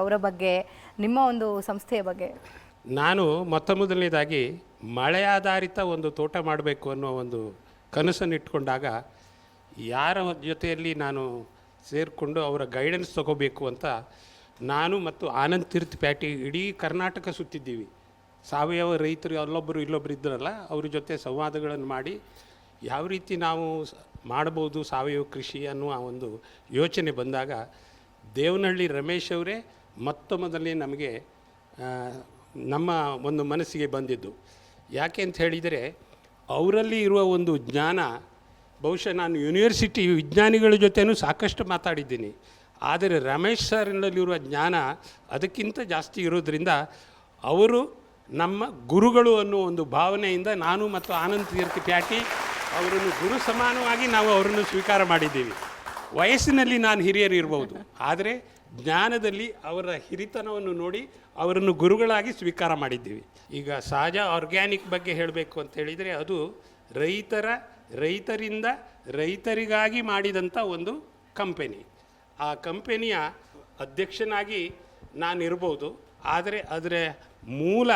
ಅವರ ಬಗ್ಗೆ, ನಿಮ್ಮ ಒಂದು ಸಂಸ್ಥೆಯ ಬಗ್ಗೆ? ನಾನು ಮೊದಲನೇದಾಗಿ ಮಳೆ ಆಧಾರಿತ ಒಂದು ತೋಟ ಮಾಡಬೇಕು ಅನ್ನೋ ಒಂದು ಕನಸನ್ನು ಇಟ್ಕೊಂಡಾಗ ಯಾರ ಜೊತೆಯಲ್ಲಿ ನಾನು ಸೇರಿಕೊಂಡು ಅವರ ಗೈಡೆನ್ಸ್ ತಗೋಬೇಕು ಅಂತ ನಾನು ಮತ್ತು ಆನಂದ್ ತೀರ್ಥ ಪ್ಯಾಟಿ ಇಡೀ ಕರ್ನಾಟಕ ಸುತ್ತಿದ್ದೀವಿ. ಸಾವಯವ ರೈತರು ಅಲ್ಲೊಬ್ಬರು ಇಲ್ಲೊಬ್ಬರು ಇದ್ದರಲ್ಲ, ಅವ್ರ ಜೊತೆ ಸಂವಾದಗಳನ್ನು ಮಾಡಿ ಯಾವ ರೀತಿ ನಾವು ಮಾಡ್ಬೋದು ಸಾವಯವ ಕೃಷಿ ಅನ್ನುವ ಒಂದು ಯೋಚನೆ ಬಂದಾಗ ದೇವನಹಳ್ಳಿ ರಮೇಶ್ ಅವರೇ ಮೊದಲೇ ನಮಗೆ ನಮ್ಮ ಒಂದು ಮನಸ್ಸಿಗೆ ಬಂದಿದ್ದು. ಯಾಕೆ ಅಂತ ಹೇಳಿದರೆ ಅವರಲ್ಲಿ ಇರುವ ಒಂದು ಜ್ಞಾನ, ಬಹುಶಃ ನಾನು ಯೂನಿವರ್ಸಿಟಿ ವಿಜ್ಞಾನಿಗಳ ಜೊತೆನೂ ಸಾಕಷ್ಟು ಮಾತಾಡಿದ್ದೀನಿ, ಆದರೆ ರಮೇಶ್ ಸರ್ನಲ್ಲಿರುವ ಜ್ಞಾನ ಅದಕ್ಕಿಂತ ಜಾಸ್ತಿ ಇರೋದರಿಂದ ಅವರು ನಮ್ಮ ಗುರುಗಳು ಅನ್ನೋ ಒಂದು ಭಾವನೆಯಿಂದ ನಾನು ಮತ್ತು ಆನಂದ್ ತೀರ್ಥ ಪ್ಯಾಟಿ ಅವರನ್ನು ಗುರು ಸಮಾನವಾಗಿ ನಾವು ಅವರನ್ನು ಸ್ವೀಕಾರ ಮಾಡಿದ್ದೀವಿ. ವಯಸ್ಸಿನಲ್ಲಿ ನಾನು ಹಿರಿಯರು ಇರ್ಬೋದು, ಆದರೆ ಜ್ಞಾನದಲ್ಲಿ ಅವರ ಹಿರಿತನವನ್ನು ನೋಡಿ ಅವರನ್ನು ಗುರುಗಳಾಗಿ ಸ್ವೀಕಾರ ಮಾಡಿದ್ದೀವಿ. ಈಗ ಸಹಜ ಆರ್ಗ್ಯಾನಿಕ್ ಬಗ್ಗೆ ಹೇಳಬೇಕು ಅಂತ ಹೇಳಿದರೆ ಅದು ರೈತರಿಂದ ರೈತರಿಗಾಗಿ ಮಾಡಿದಂಥ ಒಂದು ಕಂಪೆನಿ. ಆ ಕಂಪೆನಿಯ ಅಧ್ಯಕ್ಷನಾಗಿ ನಾನಿರ್ಬೋದು, ಆದರೆ ಅದರ ಮೂಲ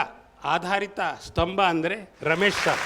ಆಧಾರಿತ ಸ್ತಂಭ ಅಂದರೆ ರಮೇಶ್ ಸರ್.